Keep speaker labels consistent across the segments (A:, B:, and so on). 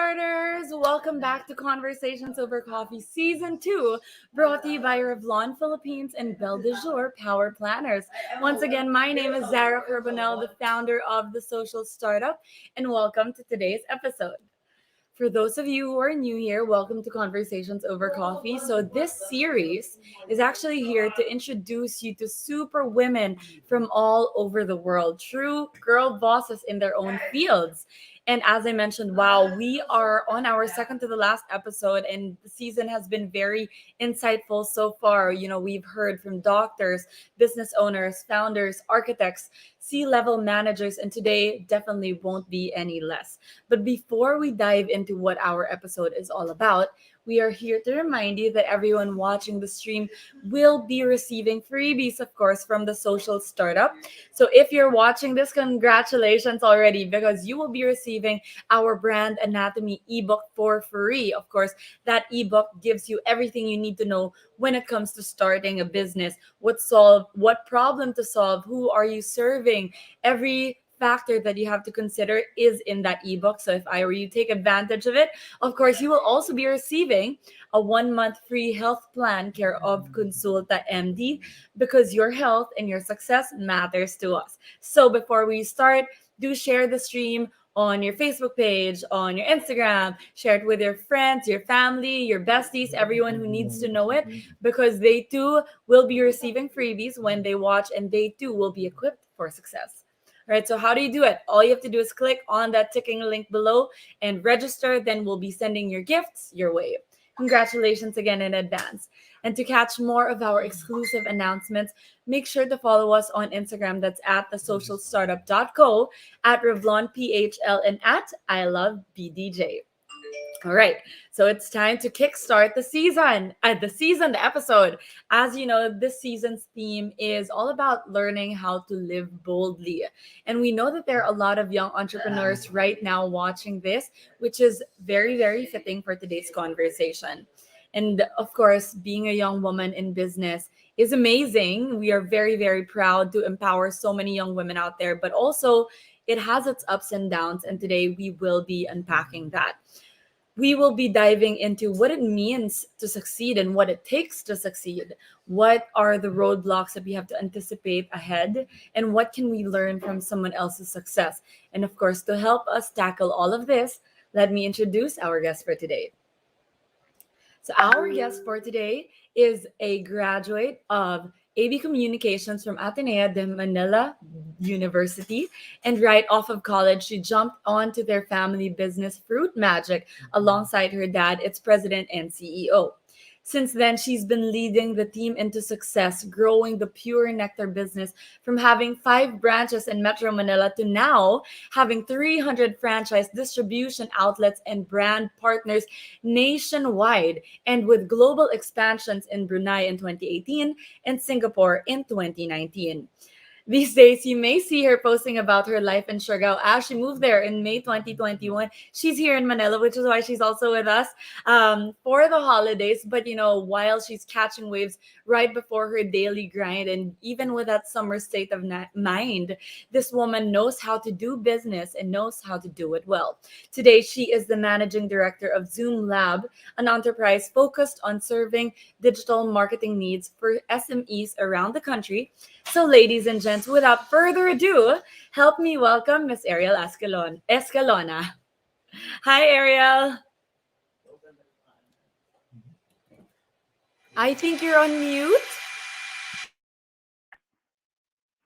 A: Jumpstarters! Welcome back to Conversations Over Coffee Season 2, brought to you by Revlon Philippines and Belle de Jour Power Planners. Once again, my name is Zara Carbonell, the founder of the social startup, and welcome to today's episode. For those of you who are new here, welcome to Conversations Over Coffee. So, this series is actually here to introduce you to super women from all over the world, true girl bosses in their own fields. And as I mentioned, wow, we are on our second to the last episode, and the season has been very insightful so far. We've heard from doctors, business owners, founders, architects, C-level managers, and today definitely won't be any less. But before we dive into what our episode is all about, we are here to remind you that everyone watching the stream will be receiving freebies, of course, from the social startup. So if you're watching this, congratulations already because you will be receiving our brand anatomy ebook for free. Of course, that ebook gives you everything you need to know when it comes to starting a business, what problem to solve, who are you serving, every factor that you have to consider is in that ebook. So if I were you, take advantage of it. Of course, you will also be receiving a 1 month free health plan care of Konsulta MD because your health and your success matters to us. So before we start, do share the stream on your Facebook page, on your Instagram, share it with your friends, your family, your besties, everyone who needs to know it, because they too will be receiving freebies when they watch and they too will be equipped for success. All right, so how do you do it? All you have to do is click on that ticking link below and register. Then we'll be sending your gifts your way. Congratulations again in advance. And to catch more of our exclusive announcements, make sure to follow us on Instagram. That's at thesocialstartup.co, at RevlonPHL, and at I Love BDJ. All right, so it's time to kickstart the episode. As you know, this season's theme is all about learning how to live boldly. And we know that there are a lot of young entrepreneurs right now watching this, which is very, very fitting for today's conversation. And of course, being a young woman in business is amazing. We are very, very proud to empower so many young women out there, but also it has its ups and downs. And today we will be unpacking that. We will be diving into what it means to succeed and what it takes to succeed. What are the roadblocks that we have to anticipate ahead? And what can we learn from someone else's success? And of course, to help us tackle all of this, let me introduce our guest for today. So, our guest for today is a graduate of AB Communications from Ateneo de Manila University. And right off of college, she jumped onto their family business, Fruit Magic, alongside her dad, its president and CEO. Since then, she's been leading the team into success, growing the Pure Nectar business from having 5 branches in Metro Manila to now having 300 franchise distribution outlets and brand partners nationwide, and with global expansions in Brunei in 2018 and Singapore in 2019. These days, you may see her posting about her life in Siargao as she moved there in May 2021. She's here in Manila, which is why she's also with us for the holidays. But, while she's catching waves right before her daily grind, and even with that summer state of mind, this woman knows how to do business and knows how to do it well. Today, she is the managing director of Zoom Lab, an enterprise focused on serving digital marketing needs for SMEs around the country. So, ladies and gents, without further ado, help me welcome Miss Arielle Escalona. Hi, Ariel. I think you're on mute.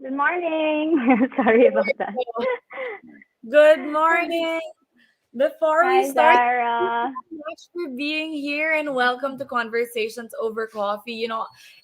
B: Good morning. Sorry about that.
A: Good morning. Before we
B: Hi,
A: start, thank you
B: Zara.
A: so much for being here and welcome to Conversations Over Coffee.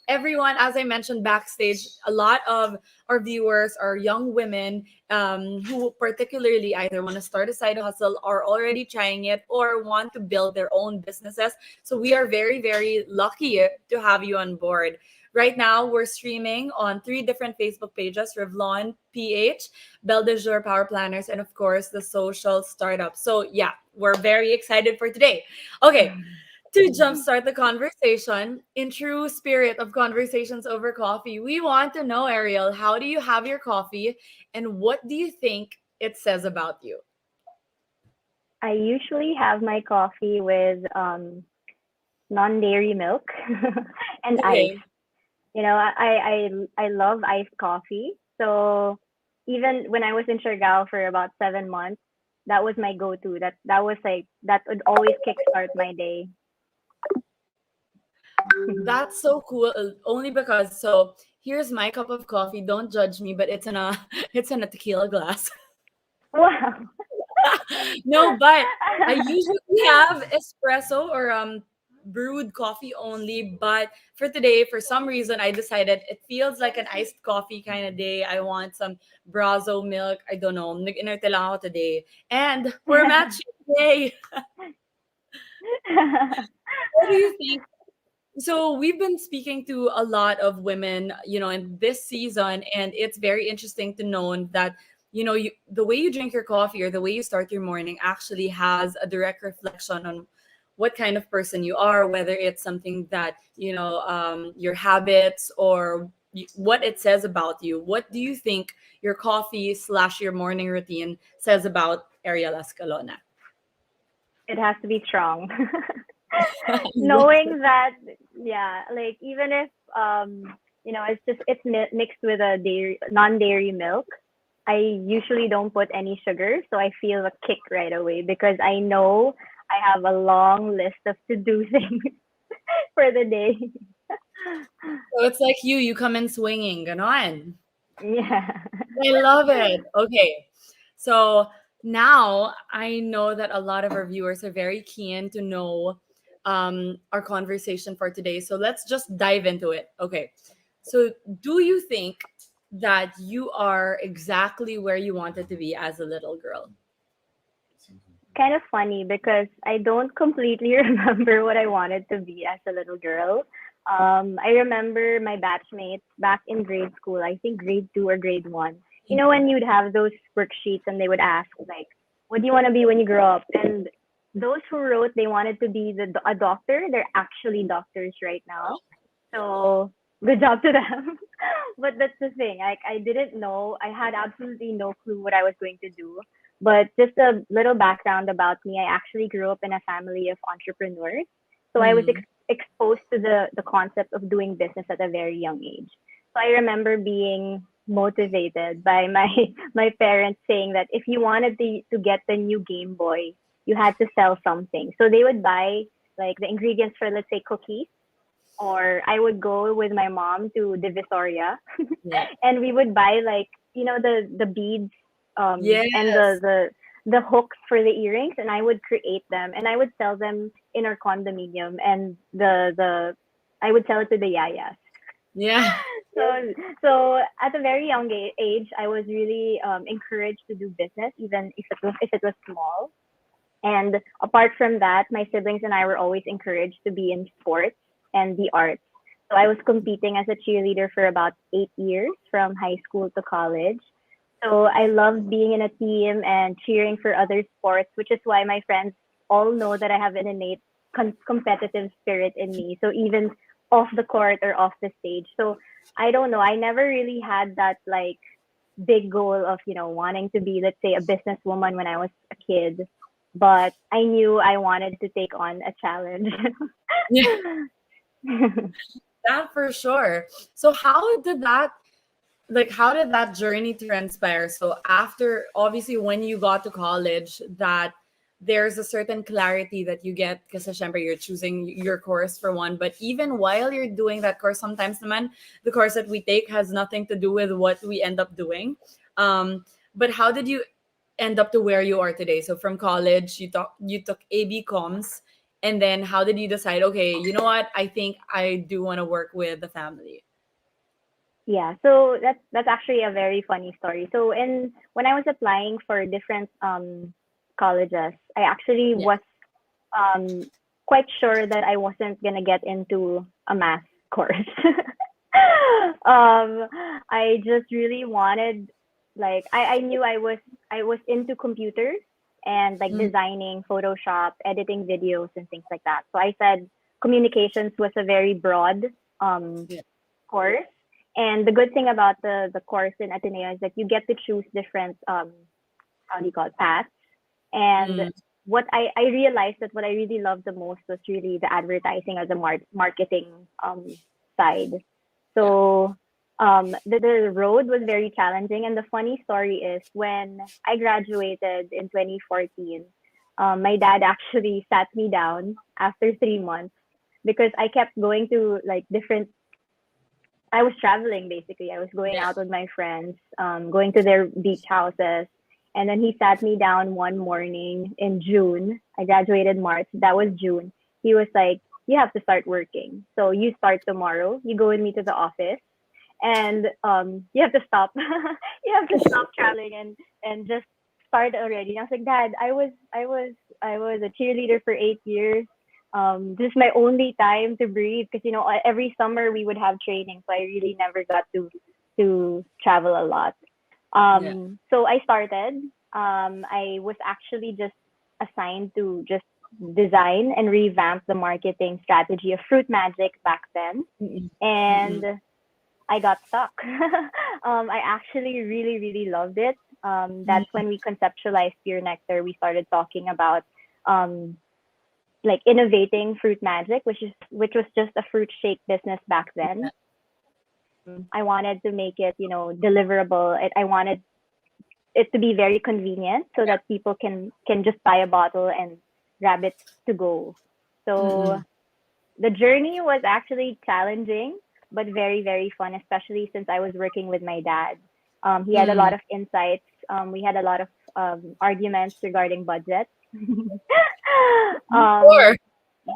A: Everyone, as I mentioned backstage, a lot of our viewers are young women who particularly either want to start a side hustle, are already trying it, or want to build their own businesses. So we are very, very lucky to have you on board. Right now, we're streaming on 3 different Facebook pages: Revlon PH, Belle de Jour Power Planners, and of course, the social startup. So, yeah, we're very excited for today. Okay, to jumpstart the conversation, in true spirit of Conversations Over Coffee, we want to know, Ariel, how do you have your coffee and what do you think it says about you?
B: I usually have my coffee with non-dairy milk and ice.
A: Okay.
B: I love iced coffee. So even when I was in Siargao for about 7 months, that was my go-to. That was like that would always kickstart my day.
A: That's so cool. Only because so here's my cup of coffee. Don't judge me, but it's in a it's in a tequila glass.
B: Wow.
A: No, but I usually have espresso or brewed coffee only. But for today, for some reason, I decided it feels like an iced coffee kind of day. I want some Brazo milk. I don't know. Nag-inerte lang ako today. And we're matching today. What do you think? So we've been speaking to a lot of women, in this season, and it's very interesting to know that, the way you drink your coffee or the way you start your morning actually has a direct reflection on what kind of person you are, whether it's something that, your habits or what it says about you. What do you think your coffee slash your morning routine says about Arielle Escalona?
B: It has to be strong.
A: Love
B: Knowing that, yeah, like even if it's mixed with a dairy non-dairy milk, I usually don't put any sugar, so I feel a kick right away because I know I have a long list of to-do things for the day.
A: So it's like you come in swinging, ganon.
B: Yeah.
A: I love it. Okay. So now I know that a lot of our viewers are very keen to know our conversation for today. So let's just dive into it. Okay. So do you think that you are exactly where you wanted to be as a little girl?
B: Kind of funny because I don't completely remember what I wanted to be as a little girl. I remember my batchmates back in grade school, I think grade two or grade one. You know, when you'd have those worksheets and they would ask, like, what do you want to be when you grow up? And those who wrote they wanted to be a doctor, they're actually doctors right now. So good job to them. But that's the thing. Like I didn't know. I had absolutely no clue what I was going to do. But just a little background about me. I actually grew up in a family of entrepreneurs. So I was
A: Mm,
B: exposed to the concept of doing business at a very young age. So I remember being motivated by my my parents saying that if you wanted to get the new Game Boy, you had to sell something. So they would buy like the ingredients for, let's say, cookies, or I would go with my mom to Divisoria
A: yeah.
B: and we would buy like, the beads and
A: Yes.
B: the hooks for the earrings, and I would create them and I would sell them in our condominium, and the I would sell it to the yayas.
A: Yeah.
B: So at a very young age, I was really encouraged to do business, even if it was small. And apart from that, my siblings and I were always encouraged to be in sports and the arts. So I was competing as a cheerleader for about 8 years from high school to college. So I loved being in a team and cheering for other sports, which is why my friends all know that I have an innate competitive spirit in me. So even off the court or off the stage. So I don't know. I never really had that like big goal of, wanting to be, let's say, a businesswoman when I was a kid. But I knew I wanted to take on a challenge.
A: Yeah. That for sure. So how did that journey transpire? So after, obviously, when you got to college, that there's a certain clarity that you get because syempre you're choosing your course for one, but even while you're doing that course, sometimes naman the course that we take has nothing to do with what we end up doing. But how did you end up to where you are today? So from college you took AB comms, and then how did you decide, okay, you know what, I think I do want to work with the family?
B: Yeah, so that's actually a very funny story. So when I was applying for different colleges, I actually
A: Yeah.
B: was um quite sure that I wasn't gonna get into a math course. um, I just really wanted, like, I knew I was into computers and like
A: Mm,
B: designing Photoshop, editing videos and things like that. So I said communications was a very broad um
A: yeah.
B: course. And the good thing about the course in Ateneo is that you get to choose different how do you call it, paths. And
A: Mm,
B: what I realized that what I really loved the most was really the advertising as a marketing side.
A: Yeah.
B: So the road was very challenging. And the funny story is when I graduated in 2014, my dad actually sat me down after 3 months because I kept going to like different. I was traveling basically. I was going
A: Yeah.
B: out with my friends, going to their beach houses. And then he sat me down one morning in June. I graduated March. That was June. He was like, "You have to start working. So you start tomorrow. You go with me to the office, and you have to stop. You have to stop traveling and just start already." And I was like, "Dad, I was a cheerleader for 8 years. This is my only time to breathe because every summer we would have training, so I really never got to travel a lot."
A: Yeah.
B: So I started. I was actually just assigned to just design and revamp the marketing strategy of Fruit Magic back then,
A: Mm-mm. Mm-mm.
B: and I got stuck. I actually really, really loved it. That's when we conceptualized Pure Nectar. We started talking about um, like innovating Fruit Magic, which was just a fruit shake business back then. I wanted to make it, deliverable. I wanted it to be very convenient so
A: Yeah.
B: that people can just buy a bottle and grab it to go. So
A: Mm-mm.
B: the journey was actually challenging, but very, very fun, especially since I was working with my dad. He had a lot
A: Mm.
B: of insights. We had a lot of arguments regarding budget.
A: Sure.
B: um,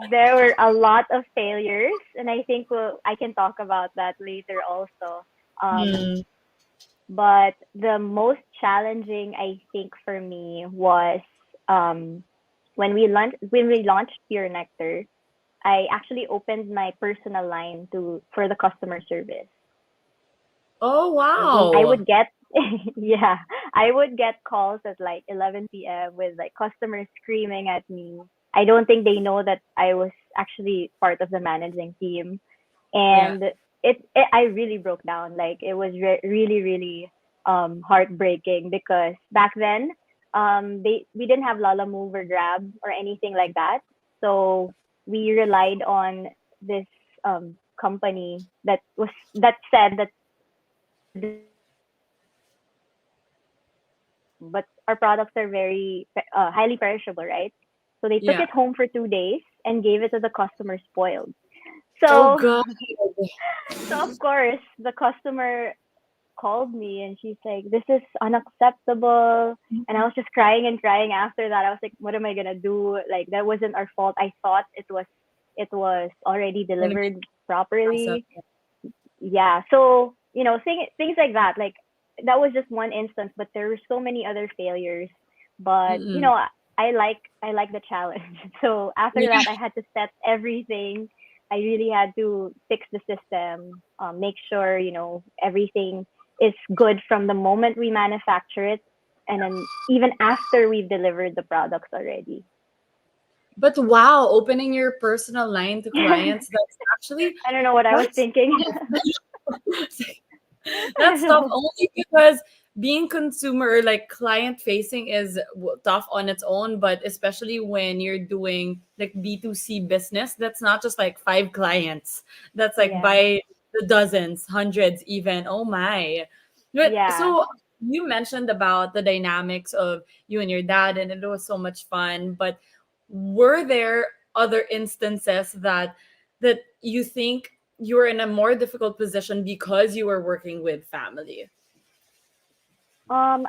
B: there were a lot of failures, and I think I can talk about that later also. Um,
A: Mm.
B: but the most challenging, I think, for me was um, when we launched Pure Nectar. I actually opened my personal line to for the customer service.
A: Oh,
B: I
A: wow.
B: would get yeah, I would get calls at like 11 p.m. with like customers screaming at me. I don't think they know that I was actually part of the managing team,
A: Yeah.
B: and it I really broke down. Like it was really really heartbreaking because back then we didn't have Lala Move or Grab or anything like that. So we relied on this company that said that but our products are very highly perishable, right? So they took
A: Yeah.
B: it home for 2 days and gave it to the customer spoiled.
A: Oh,
B: So
A: God.
B: so of course the customer called me and she's like, "This is unacceptable." And I was just crying and crying after that. I was like, "What am I gonna do? Like that wasn't our fault. I thought it was already
A: Gonna be
B: delivered
A: awesome.
B: properly." Yeah. So, things like that. Like that was just one instance, but there were so many other failures. But,
A: Mm-mm.
B: I like the challenge. So after
A: Yeah.
B: that I had to set everything. I really had to fix the system, make sure, everything is good from the moment we manufacture it and then even after we've delivered the products already.
A: But wow, opening your personal line to clients, that's actually
B: I don't know what I was
A: that's
B: thinking. I
A: that's tough
B: know.
A: only because being consumer like client facing is tough on its own, but especially when you're doing like B2C business, that's not just like five clients. That's like
B: Yeah.
A: by the dozens, hundreds even. Oh my. But
B: Yeah.
A: so you mentioned about the dynamics of you and your dad and it was so much fun, but were there other instances that you think you were in a more difficult position because you were working with family?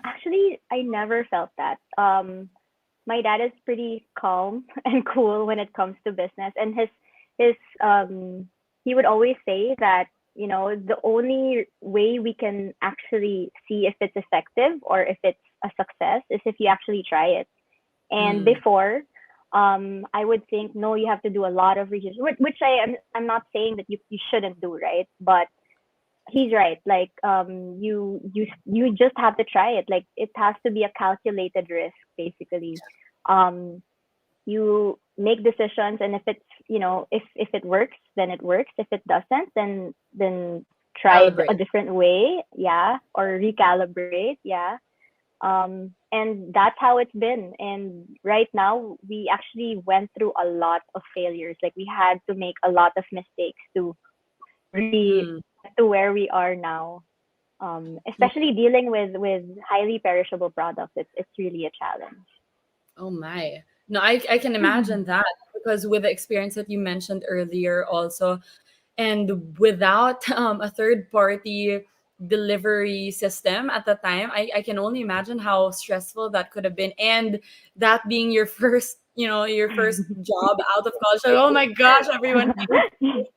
B: Actually, I never felt that. My dad is pretty calm and cool when it comes to business, and his he would always say that the only way we can actually see if it's effective or if it's a success is if you actually try it. And
A: Mm.
B: before, I would think no, you have to do a lot of research, which I'm not saying that you shouldn't do, right? But he's right. Like you just have to try it. Like it has to be a calculated risk, basically. Um, you make decisions, and if it's if it works, then it works. If it doesn't, then try a
A: Calibrate.
B: different way, yeah, or recalibrate, yeah. And that's how it's been. And right now, we actually went through a lot of failures. Like we had to make a lot of mistakes to really
A: Mm.
B: get to where we are now. Especially dealing with highly perishable products, it's really a challenge.
A: Oh my. No, I can imagine that because with the experience that you mentioned earlier also, and without a third party delivery system at the time, I can only imagine how stressful that could have been. And that being your first, your first job out of college. Like, oh my gosh, everyone hates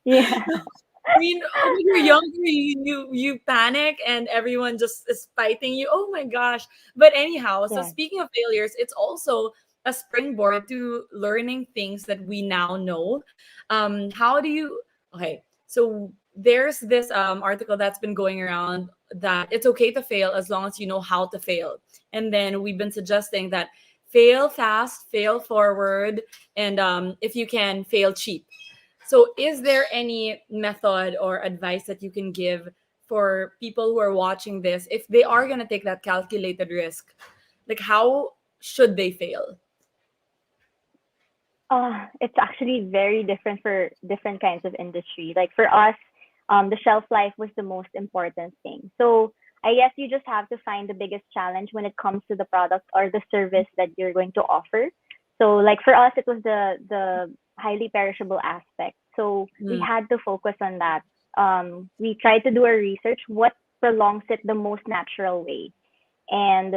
B: Yeah,
A: you. I mean, when you're younger, you panic and everyone just is fighting you. Oh my gosh. But anyhow, so
B: yeah.
A: speaking of failures, it's also a springboard to learning things that we now know. How do you okay, so there's this article that's been going around that it's okay to fail as long as you know how to fail. And then we've been suggesting that fail fast, fail forward, and if you can, fail cheap. So, is there any method or advice that you can give for people who are watching this if they are going to take that calculated risk? Like, how should they fail?
B: It's actually very different for different kinds of industry. Like for us, the shelf life was the most important thing. So I guess you just have to find the biggest challenge when it comes to the product or the service that you're going to offer. So like for us, it was the highly perishable aspect. So we
A: Mm,
B: had to focus on that. We tried to do our research, what prolongs it the most natural way. And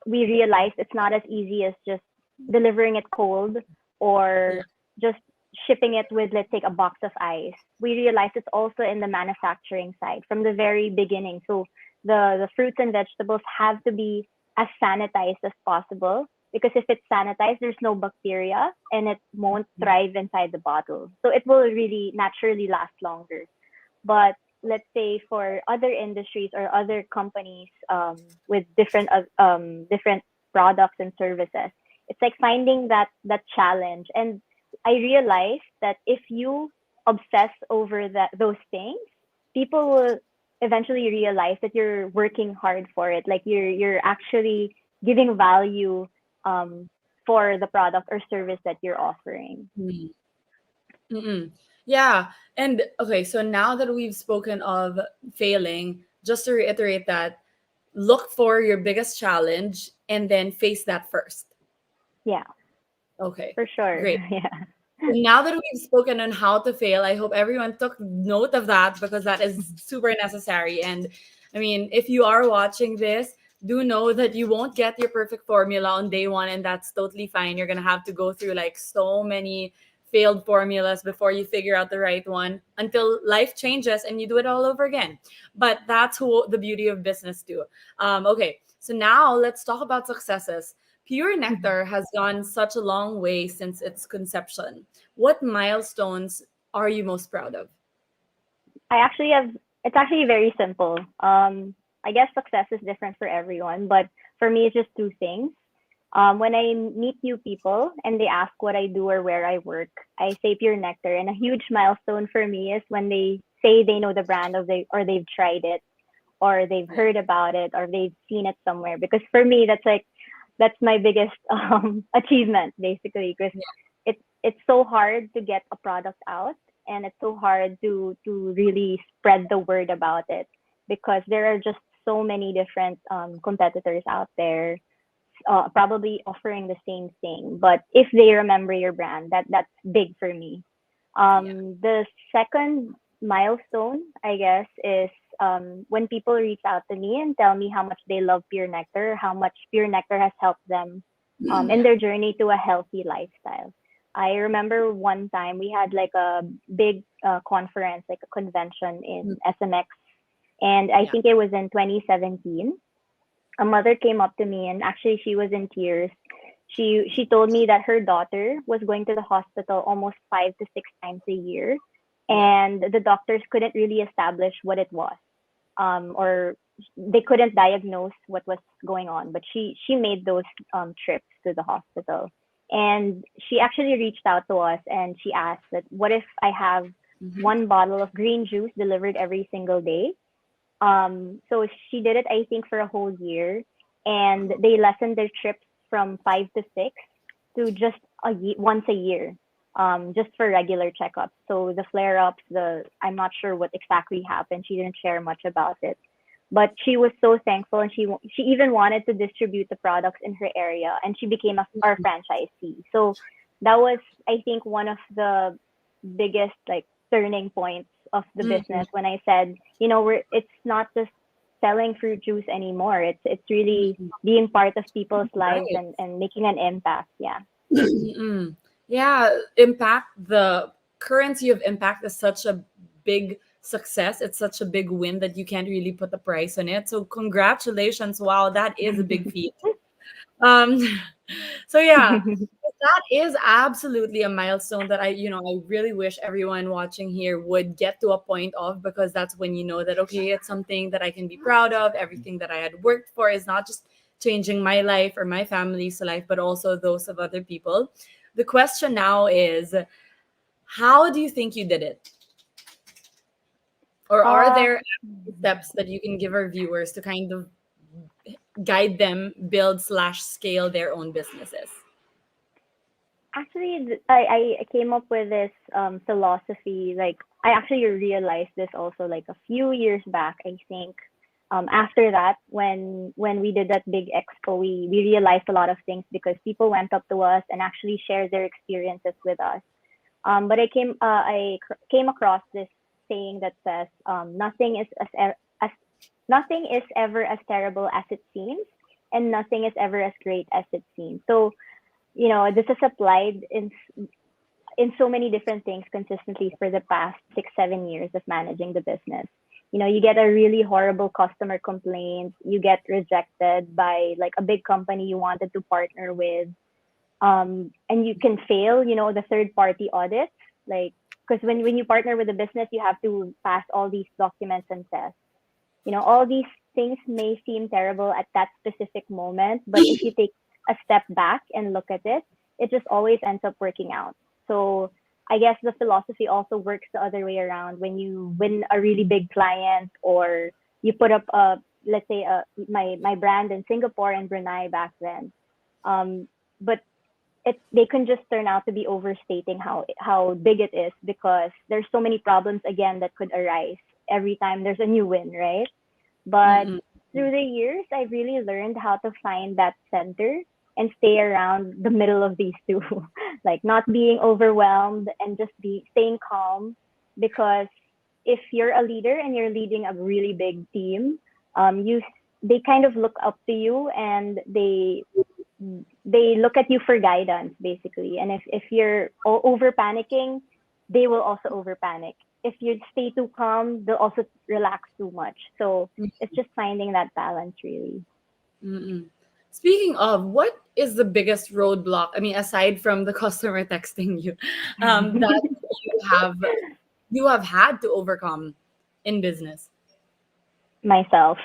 B: we realized it's not as easy as just delivering it cold
A: yeah.
B: or just shipping it with, let's take a box of ice. We realized it's also in the manufacturing side from the very beginning. So the fruits and vegetables have to be as sanitized as possible, because if it's sanitized, there's no bacteria and it won't thrive inside the bottle, so it will really naturally last longer. But let's say for other industries or other companies, with different products and services, it's like finding that challenge. And I realized that if you obsess over those things, people will eventually realize that you're working hard for it. Like you're actually giving value, um, for the product or service that you're offering.
A: Mm, mm-mm. Yeah. And okay, so now that we've spoken of failing, just to reiterate that, look for your biggest challenge and then face that first.
B: Yeah,
A: Okay,
B: for sure.
A: great.
B: Yeah.
A: Now that we've spoken on how to fail, I hope everyone took note of that because that is super necessary. And I mean, if you are watching this, do know that you won't get your perfect formula on day one, and that's totally fine. You're gonna have to go through like so many failed formulas before you figure out the right one until life changes and you do it all over again. But that's who the beauty of business too. Okay, so now let's talk about successes. Pure Nectar has gone such a long way since its conception. What milestones are you most proud of?
B: I actually have, it's actually very simple. I guess success is different for everyone, but for me, it's just two things. When I meet new people and they ask what I do or where I work, I say Pure Nectar. And a huge milestone for me is when they say they know the brand, or they've tried it, or they've
A: Yeah.
B: heard about it, or they've seen it somewhere. Because for me, that's my biggest achievement, basically, because it's so hard to get a product out, and it's so hard to really spread the word about it, because there are just so many different competitors out there, probably offering the same thing. But if they remember your brand, that's big for me.
A: Yeah.
B: The second milestone, I guess, is when people reach out to me and tell me how much they love Pure Nectar, how much Pure Nectar has helped them in
A: Yeah.
B: their journey to a healthy lifestyle. I remember one time we had like a big conference, like a convention in SMX, and I
A: Yeah.
B: think it was in 2017. A mother came up to me, and actually she was in tears. She told me that her daughter was going to the hospital almost 5 to 6 times a year,
A: Yeah.
B: and the doctors couldn't really establish what it was, or they couldn't diagnose what was going on. But she made those trips to the hospital, and she actually reached out to us and she asked that, what if I have
A: Mhm.
B: one bottle of green juice delivered every single day? So she did it, I think, for a whole year. and they lessened their trips from 5 to 6 to just once a year, just for regular checkups. So the flare-ups, I'm not sure what exactly happened. She didn't share much about it, but she was so thankful, and she even wanted to distribute the products in her area, and she became our franchisee. So that was, I think, one of the biggest like turning points of the
A: Mm-mm.
B: business, when I said, it's not just selling fruit juice anymore. It's really
A: Mm-mm.
B: being part of people's lives
A: Right.
B: and making an impact. Yeah.
A: Mm-mm. Yeah, impact, the currency of impact is such a big success. It's such a big win that you can't really put a price on it. So congratulations. Wow, that is a big feat. Um so yeah, that is absolutely a milestone that I really wish everyone watching here would get to a point of, because that's when you know that okay, it's something that I can be proud of. Everything that I had worked for is not just changing my life or my family's life, but also those of other people. The question now is, how do you think you did it? Or are
B: uh
A: there steps that you can give our viewers to kind of guide them build slash scale their own businesses?
B: Actually, I came up with this philosophy. Like, I actually realized this also like a few years back, I think. After that, when we did that big expo, we realized a lot of things because people went up to us and actually shared their experiences with us. But I came across this saying that says, nothing is as nothing is ever as terrible as it seems, and nothing is ever as great as it seems. So, this is applied in so many different things consistently for the past 6 7 years of managing the business. You get a really horrible customer complaint, you get rejected by like a big company you wanted to partner with, and you can fail, the third party audits, like, because when you partner with a business, you have to pass all these documents and tests. All these things may seem terrible at that specific moment, but if you take a step back and look at it, it just always ends up working out. So I guess the philosophy also works the other way around. When you win a really big client, or you put up let's say my brand in Singapore and Brunei back then, but they can just turn out to be overstating how big it is, because there's so many problems again that could arise every time there's a new win, right? But
A: Mm-mm.
B: through the years, I really learned how to find that center and stay around the middle of these two, like not being overwhelmed and just be staying calm. Because if you're a leader and you're leading a really big team, you they kind of look up to you, and they look at you for guidance, basically. And if you're over panicking, they will also over panic. If you stay too calm, they'll also relax too much. So it's just finding that balance, really.
A: Mm-mm. Speaking of, what is the biggest roadblock? I mean, aside from the customer texting you, that you have you have had to overcome in business.
B: Myself.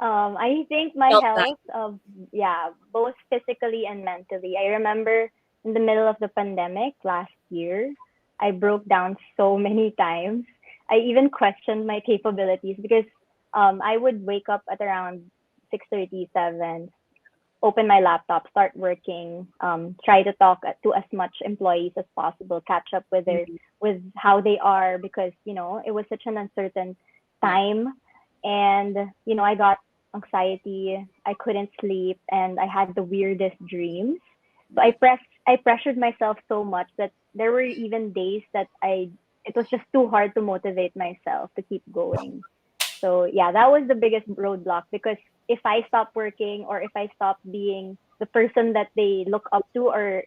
B: I think my
A: Felt that.
B: health of yeah, both physically and mentally. I remember in the middle of the pandemic last year, I broke down so many times. I even questioned my capabilities, because I would wake up at around 6:37, open my laptop, start working, try to talk to as much employees as possible, catch up with how they are, because it was such an uncertain
A: Yeah.
B: time, and I got anxiety, I couldn't sleep, and I had the weirdest dreams. So I pressured myself so much that there were even days that I it was just too hard to motivate myself to keep going. So yeah, that was the biggest roadblock, because if I stop working, or if I stop being the person that they look up to, or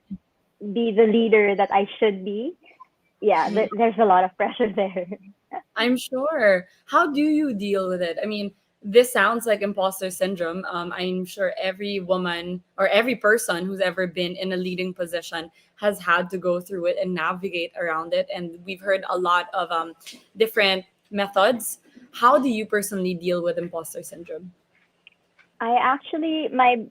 B: be the leader that I should be, yeah, there's a lot of pressure there.
A: I'm sure. How do you deal with it? I mean, this sounds like imposter syndrome. I'm sure every woman or every person who's ever been in a leading position has had to go through it and navigate around it. And we've heard a lot of different methods. How do you personally deal with imposter syndrome?
B: I actually my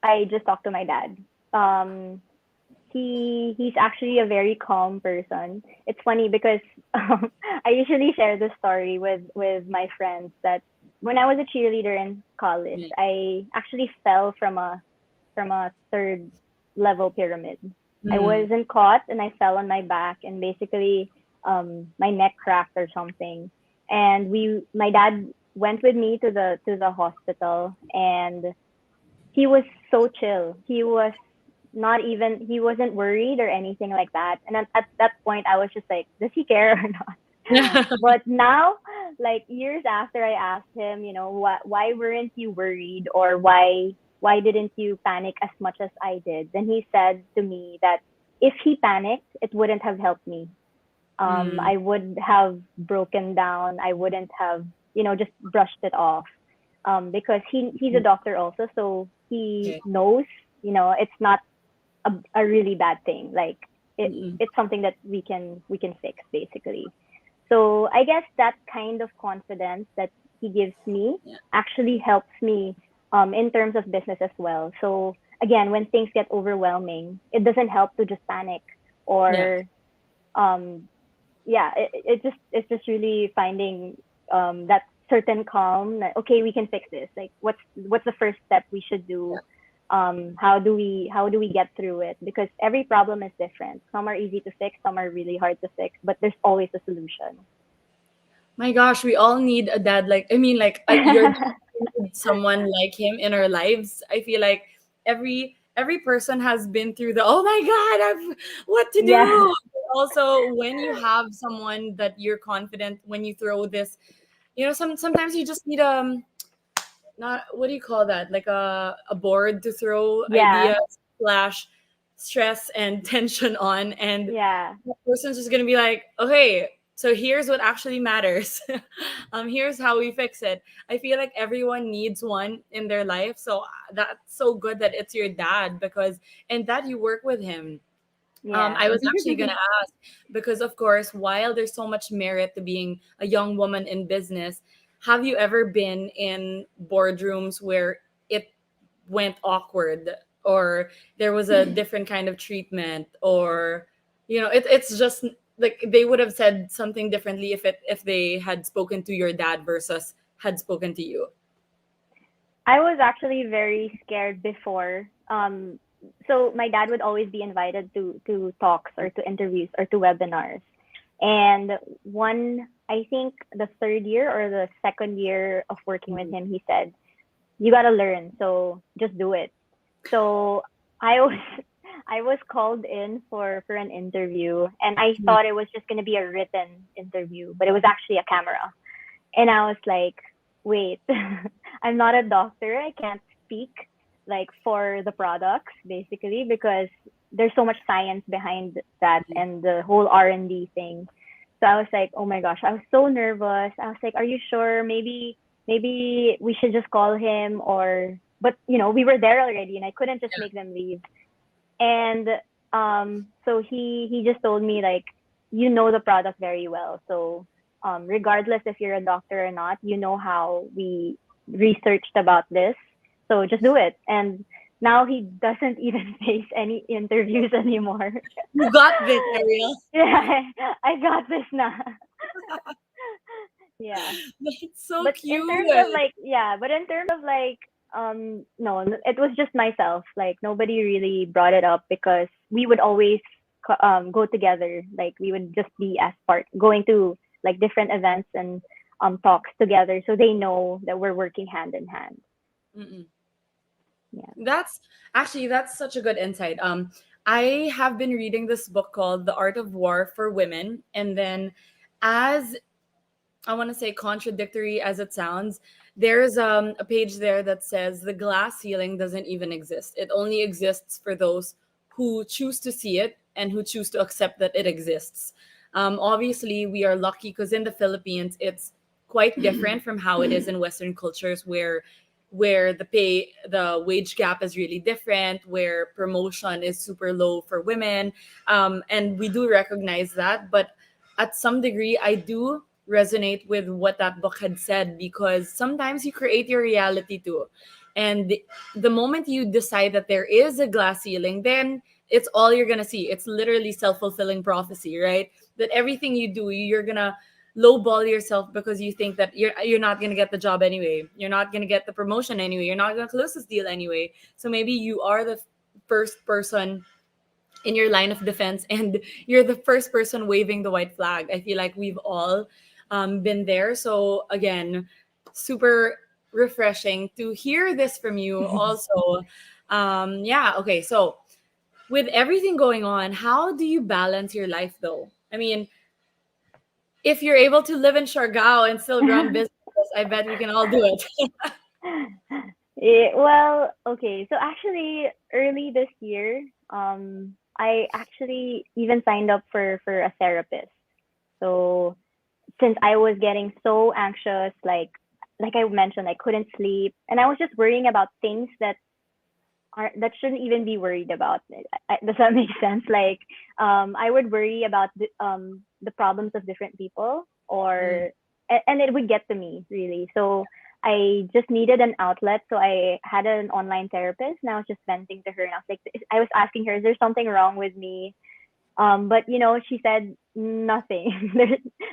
B: I just talked to my dad. Um, he's actually a very calm person. It's funny because I usually share this story with my friends that when I was a cheerleader in college,
A: Mm.
B: I actually fell from a third level pyramid. I
A: Mm.
B: wasn't caught and I fell on my back and basically my neck cracked or something. And my dad went with me to the hospital and he was so chill. He wasn't worried or anything like that. And at that point I was just like, does he care or not? But now, like years after, I asked him, you know, why weren't you worried, or why didn't you panic as much as I did? Then he said to me that if he panicked, it wouldn't have helped me.
A: Mm.
B: I would have broken down. I wouldn't have, you know, just brushed it off. Because he's a doctor also, so he
A: Okay.
B: knows, you know, it's not a really bad thing. Like
A: Mm-mm.
B: it's something that we can fix basically. So I guess that kind of confidence that he gives me
A: Yeah.
B: actually helps me in terms of business as well. So again, when things get overwhelming, it doesn't help to just panic
A: Yeah.
B: or um, yeah, it's just really finding that certain calm that okay, we can fix this. Like what's the first step we should do? How do we get through it? Because every problem is different. Some are easy to fix, some are really hard to fix, but there's always a solution.
A: My gosh, we all need a dad like, I mean, like your dad need someone like him in our lives. I feel like every person has been through the oh my god, what to
B: Yeah,
A: do. Also, when you have someone that you're confident, when you throw this, sometimes you just need not what do you call that, like a board to throw
B: yeah,
A: ideas slash stress and tension on, and
B: yeah,
A: the person's just gonna be like, okay, so here's what actually matters. Here's how we fix it. I feel like everyone needs one in their life, so that's so good that it's your dad, because and that you work with him.
B: yeah.
A: I was actually gonna ask, because of course, while there's so much merit to being a young woman in business, have you ever been in boardrooms where it went awkward, or there was a different kind of treatment, or it's just like they would have said something differently if they had spoken to your dad versus had spoken to you.
B: I was actually very scared before. So my dad would always be invited to talks or to interviews or to webinars. And I think the third year or the second year of working with
A: Mhm.
B: him, he said, "You gotta learn, so just do it." So I was I was called in for an interview, and I thought it was just gonna be a written interview, but it was actually a camera. And I was like, wait, I'm not a doctor. I can't speak like for the products basically because there's so much science behind that and the whole R&D thing. So I was like, oh my gosh, I was so nervous. I was like, are you sure? Maybe we should just call him or but you know, we were there already and I couldn't just make them leave. And so he just told me like, you know the product very well. So regardless if you're a doctor or not, you know how we researched about this. So just do it. And now he doesn't even face any interviews anymore.
A: You got this, Ariel.
B: Yeah, I got this now. Yeah.
A: That's so
B: But in
A: cute.
B: terms of like yeah, but in terms of like no, it was just myself. Like nobody really brought it up because we would always go together. Like we would just be as part going to like different events and talks together, so they know that we're working hand in hand.
A: Mm-mm.
B: Yeah.
A: That's such a good insight. I have been reading this book called The Art of War for Women, and then as I want to say contradictory as it sounds, there's a page there that says the glass ceiling doesn't even exist. It only exists for those who choose to see it and who choose to accept that it exists. Obviously, we are lucky because in the Philippines, it's quite different from how it is in Western cultures, where the wage gap is really different, where promotion is super low for women, and we do recognize that. But at some degree, I do resonate with what that book had said, because sometimes you create your reality too. And the moment you decide that there is a glass ceiling, then it's all you're going to see. It's literally self fulfilling prophecy, right? That everything you do, you're going to lowball yourself because you think that you're not gonna get the job anyway. You're not gonna get the promotion anyway. You're not gonna close this deal anyway. So maybe you are the first person in your line of defense and you're the first person waving the white flag. I feel like we've all been there. So again, super refreshing to hear this from you also. Yeah, okay. So with everything going on, how do you balance your life though? I mean, if you're able to live in Siargao and still run businesses, I bet we can all do it.
B: Yeah, well, okay. So actually, early this year, I actually even signed up for a therapist. So since I was getting so anxious, like I mentioned, I couldn't sleep, and I was just worrying about things that shouldn't even be worried about. Does that make sense? Like, I would worry about the problems of different people,
A: Mm,
B: and it would get to me really. So I just needed an outlet. So I had an online therapist, and I was just venting to her, and I was like, I was asking her, is there something wrong with me? But she said nothing.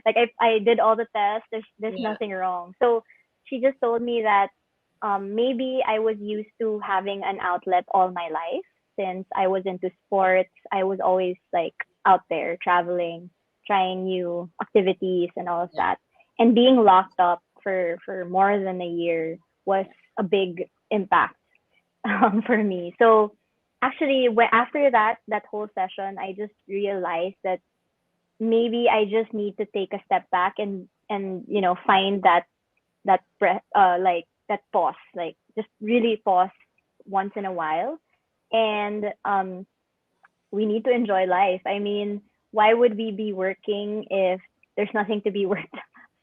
B: Like I did all the tests. There's
A: yeah.
B: nothing wrong. So she just told me that maybe I was used to having an outlet all my life since I was into sports. I was always like out there traveling, trying new activities and all of
A: Yeah.
B: that. And being locked up for more than a year was a big impact for me. So actually, after that whole session, I just realized that maybe I just need to take a step back and find that breath, like that pause, like just really pause once in a while, and we need to enjoy life. I mean, why would we be working if there's nothing to be worked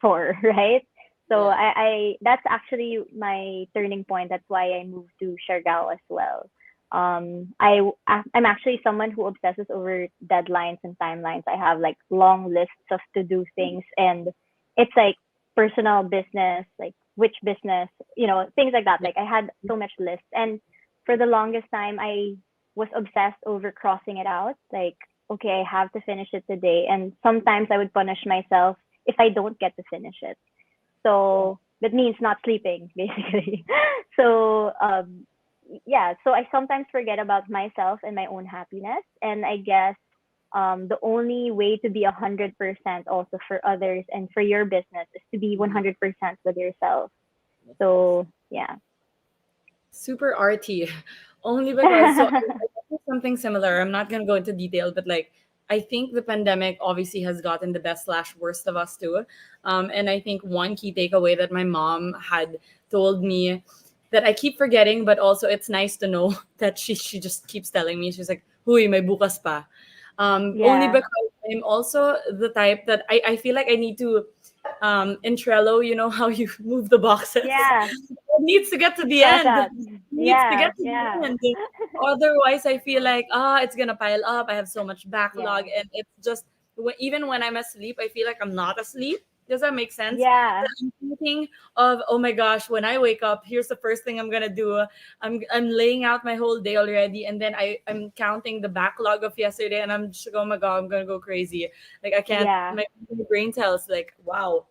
B: for, right? So
A: Yeah.
B: I that's actually my turning point. That's why I moved to Siargao as well. I'm actually someone who obsesses over deadlines and timelines. I have like long lists of to do things, and it's like personal business, like which business, things like that.
A: Yeah.
B: Like I had so much lists, and for the longest time, I was obsessed over crossing it out. Like, okay, I have to finish it today, and sometimes I would punish myself if I don't get to finish it. So that means not sleeping, basically. So yeah, so I sometimes forget about myself and my own happiness, and I guess the only way to be 100% also for others and for your business is to be
A: Mhm.
B: 100% with yourself. So yeah.
A: Super arty. Only because I think something similar. I'm not gonna go into detail, but like I think the pandemic obviously has gotten the best slash worst of us too. And I think one key takeaway that my mom had told me that I keep forgetting, but also it's nice to know that she just keeps telling me. She's like, "Huy, may bukas pa." Only
B: Yeah.
A: because I'm also the type that I feel like I need to in Trello, you know how you move the boxes.
B: Yeah.
A: It needs to get to the
B: Cross
A: end. It
B: out.
A: needs to
B: Yeah.
A: get to the
B: Yeah.
A: end. Otherwise, I feel like it's gonna pile up. I have so much backlog,
B: Yeah.
A: and it's just even when I'm asleep, I feel like I'm not asleep. Does that make sense?
B: Yeah.
A: That I'm thinking of, oh my gosh, when I wake up, here's the first thing I'm gonna do. I'm laying out my whole day already, and then I'm counting the backlog of yesterday, and I'm just like, oh my god, I'm gonna go crazy. Like I can't.
B: Yeah.
A: My brain tells like, wow.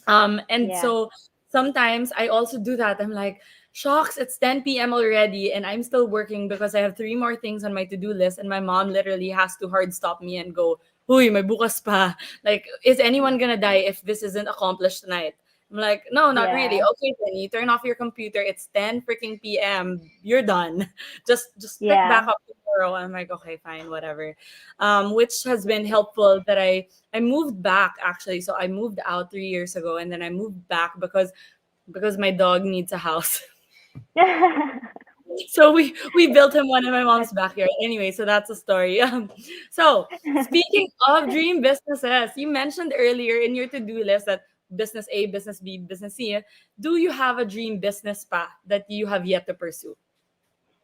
A: And
B: Yeah.
A: so sometimes I also do that. I'm like, shocks, it's 10 p.m. already, and I'm still working because I have three more things on my to-do list, and my mom literally has to hard stop me and go, "Huy, may bukas pa." Like, is anyone gonna die if this isn't accomplished tonight? I'm like, no, not really.
B: Yeah.
A: Okay, then you turn off your computer. It's 10 freaking p.m. You're done. Just pick back
B: Yeah.
A: up tomorrow. I'm like, okay, fine, whatever. Which has been helpful that I moved back actually. So I moved out 3 years ago, and then I moved back because my dog needs a house. So we built him one in my mom's backyard. Anyway, so that's a story. So speaking of dream businesses, you mentioned earlier in your to-do list that business A, business B, business C. Do you have a dream business path that you have yet to pursue?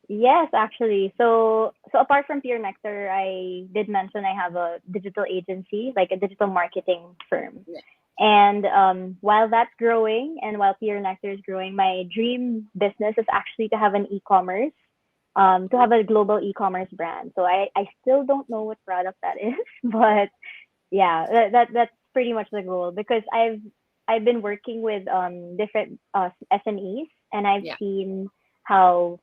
B: Yes, actually. So apart from Pure Nectar, I did mention I have a digital agency, like a digital marketing firm.
A: Yeah.
B: And while that's growing and while Pure Nectar is growing, my dream business is actually to have an e-commerce, to have a global e-commerce brand. So I still don't know what product that is, but yeah, that's pretty much the goal, because I've been working with different SMEs, and I've
A: Yeah.
B: seen how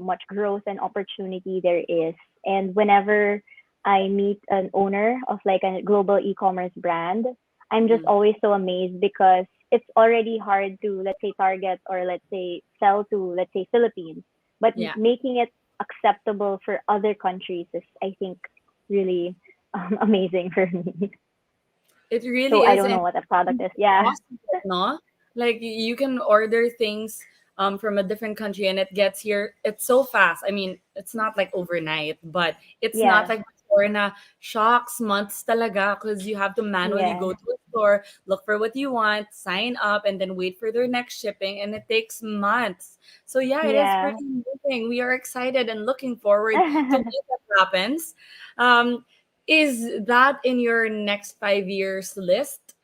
B: much growth and opportunity there is. And whenever I meet an owner of like a global e-commerce brand, I'm just
A: Mm.
B: always so amazed, because it's already hard to, let's say, target, or let's say sell to, let's say, Philippines, but
A: Yeah.
B: making it acceptable for other countries is, I think, really amazing for me.
A: It
B: So
A: really
B: I
A: is.
B: don't
A: And
B: know what the product is. Yeah.
A: awesome, no? Like you can order things from a different country and it gets here. It's so fast. I mean, it's not like overnight, but it's not
B: Yeah.
A: like before na shocks months talaga because you have to manually
B: Yeah.
A: go to a store, look for what you want, sign up, and then wait for their next shipping, and it takes months. So yeah, it is
B: Yeah.
A: pretty amazing. We are excited and looking forward to when that happens. Um, is that in your next 5 years list?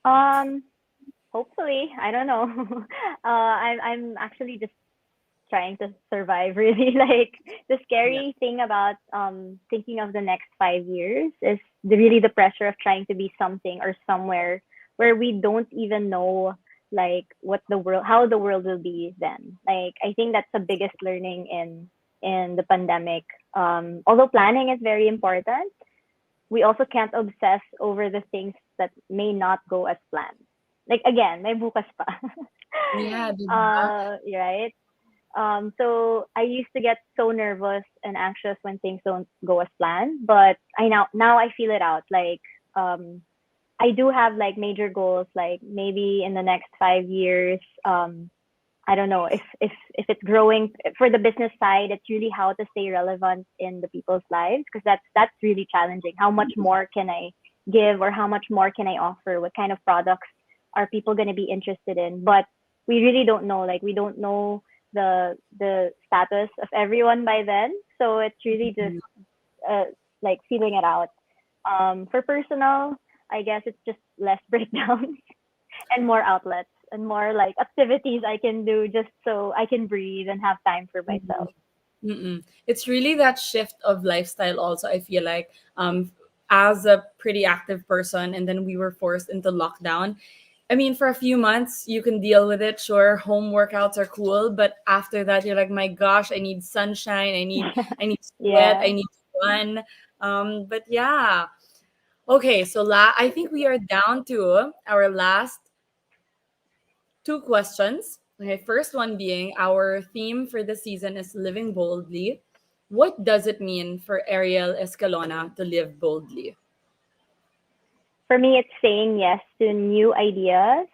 B: um, hopefully, I don't know. I'm actually just trying to survive, really. Like, the
A: Yeah.
B: scary thing about thinking of the next 5 years is really the pressure of trying to be something or somewhere where we don't even know, like, what the world how the world will be then. Like, I think that's the biggest learning in the pandemic. Although planning is very important, we also can't obsess over the things that may not go as planned. Like, again, may bukas pa.
A: Yeah, 'di ba?
B: Right? So I used to get so nervous and anxious when things don't go as planned, but I now I feel it out. Like, I do have like major goals, like maybe in the next 5 years. I don't know if it's growing for the business side. It's really how to stay relevant in the people's lives, because that's really challenging. How much more can I give, or how much more can I offer? What kind of products are people going to be interested in? But we really don't know. Like, we don't know the status of everyone by then. So it's really just
A: Mhm.
B: uh, like feeling it out. For personal, I guess it's just less breakdowns and more outlets and more like activities I can do, just so I can breathe and have time for myself.
A: Mm-mm. It's really that shift of lifestyle also, I feel like, as a pretty active person, and then we were forced into lockdown. I mean, for a few months you can deal with it. Sure, home workouts are cool, but after that you're like, my gosh, I need sunshine, I need sweat,
B: Yeah.
A: I need to run. But yeah. Okay, so I think we are down to our last two questions. Okay, first one being our theme for the season is living boldly. What does it mean for Ariel Escalona to live boldly?
B: For me, it's saying yes to new ideas,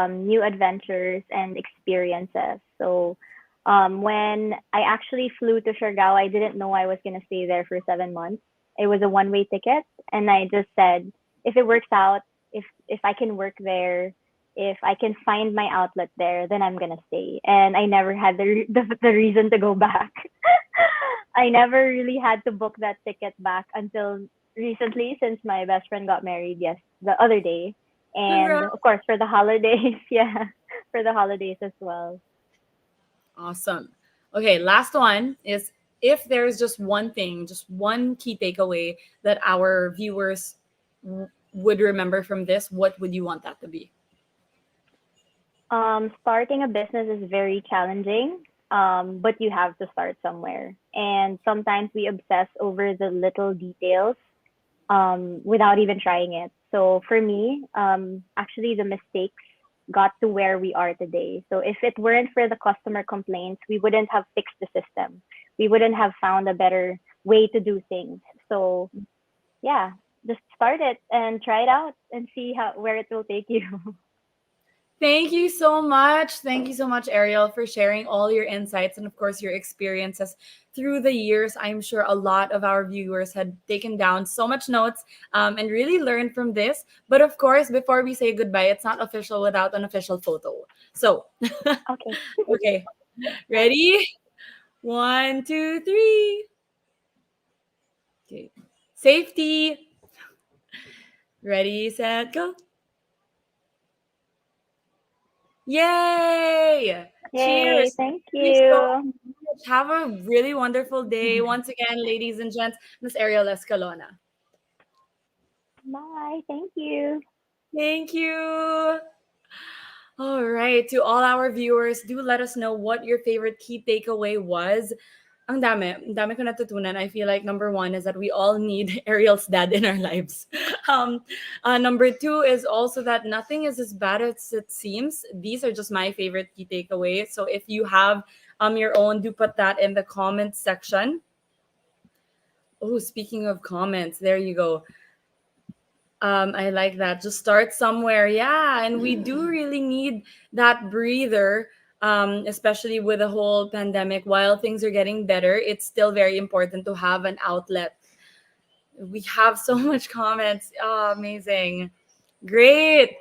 B: new adventures, and experiences. So, when I actually flew to Siargao, I didn't know I was going to stay there for 7 months. It was a one-way ticket, and I just said, if it works out, if I can work there, if I can find my outlet there, then I'm gonna stay. And I never had the reason to go back. I never really had to book that ticket back until recently, since my best friend got married, yes, the other day. And
A: Congrats.
B: of course, for the holidays, yeah, for the holidays as well.
A: Awesome. Okay, last one is, if there's just one thing, just one key takeaway that our viewers would remember from this, what would you want that to be?
B: Starting a business is very challenging, but you have to start somewhere. And sometimes we obsess over the little details, without even trying it. So for me, actually, the mistakes got to where we are today. So if it weren't for the customer complaints, we wouldn't have fixed the system. We wouldn't have found a better way to do things. So yeah, just start it and try it out and see how where it will take you.
A: Thank you so much. Thank you so much, Ariel, for sharing all your insights and, of course, your experiences through the years. I'm sure a lot of our viewers had taken down so much notes and really learned from this. But, of course, before we say goodbye, it's not official without an official photo. So,
B: Okay.
A: okay, ready? One, two, three. Okay. Safety. Ready, set, go. Yay!
B: Yay!
A: Cheers!
B: Thank
A: Thank you so
B: you.
A: much. Have a really wonderful day. Once again, ladies and gents, Miss Ariel Escalona.
B: Bye. Thank you.
A: Thank you. All right, to all our viewers, do let us know what your favorite key takeaway was. Ang dami ko natutunan. I feel like number one is that we all need Ariel's dad in our lives. Um, Number two is also that nothing is as bad as it seems. These are just my favorite key takeaways. So if you have your own, do put that in the comments section. Oh, speaking of comments, there you go. I like that. Just start somewhere. Yeah. And we do really need that breather, especially with the whole pandemic. While things are getting better, it's still very important to have an outlet. We have so much comments. Oh, amazing. Great.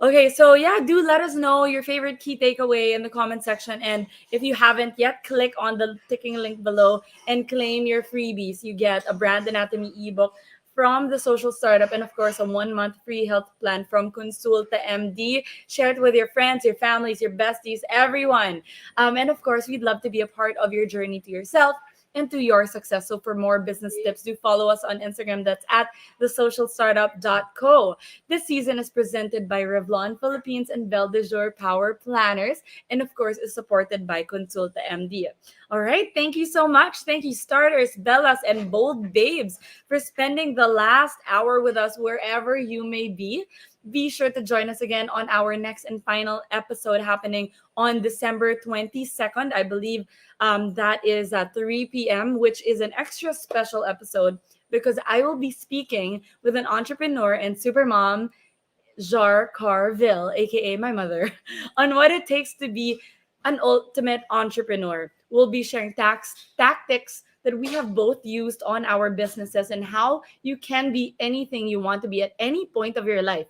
A: Okay, so yeah, do let us know your favorite key takeaway in the comment section. And if you haven't yet, click on the ticking link below and claim your freebies. You get a brand anatomy ebook from the social startup, and of course, a 1 month free health plan from Konsulta MD. Share it with your friends, your families, your besties, everyone. And of course, we'd love to be a part of your journey to yourself and to your success. So for more business tips, do follow us on Instagram. That's at thesocialstartup.co. This season is presented by Revlon Philippines and Belle de Jour Power Planners, and of course, is supported by Konsulta MD. All right, thank you so much. Thank you, starters, Bellas, and bold babes, for spending the last hour with us wherever you may be. Be sure to join us again on our next and final episode happening on December 22nd. I believe that is at 3 p.m., which is an extra special episode because I will be speaking with an entrepreneur and supermom, Jar Carville, aka my mother, on what it takes to be an ultimate entrepreneur. We'll be sharing tactics that we have both used on our businesses and how you can be anything you want to be at any point of your life.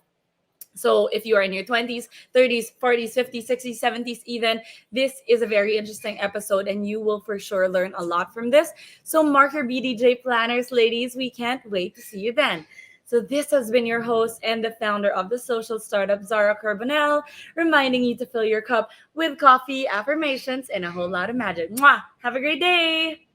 A: So if you are in your 20s, 30s, 40s, 50s, 60s, 70s, even, this is a very interesting episode and you will for sure learn a lot from this. So mark your BDJ planners, ladies. We can't wait to see you then. So this has been your host and the founder of the social startup, Zara Carbonell, reminding you to fill your cup with coffee, affirmations, and a whole lot of magic. Mwah! Have a great day!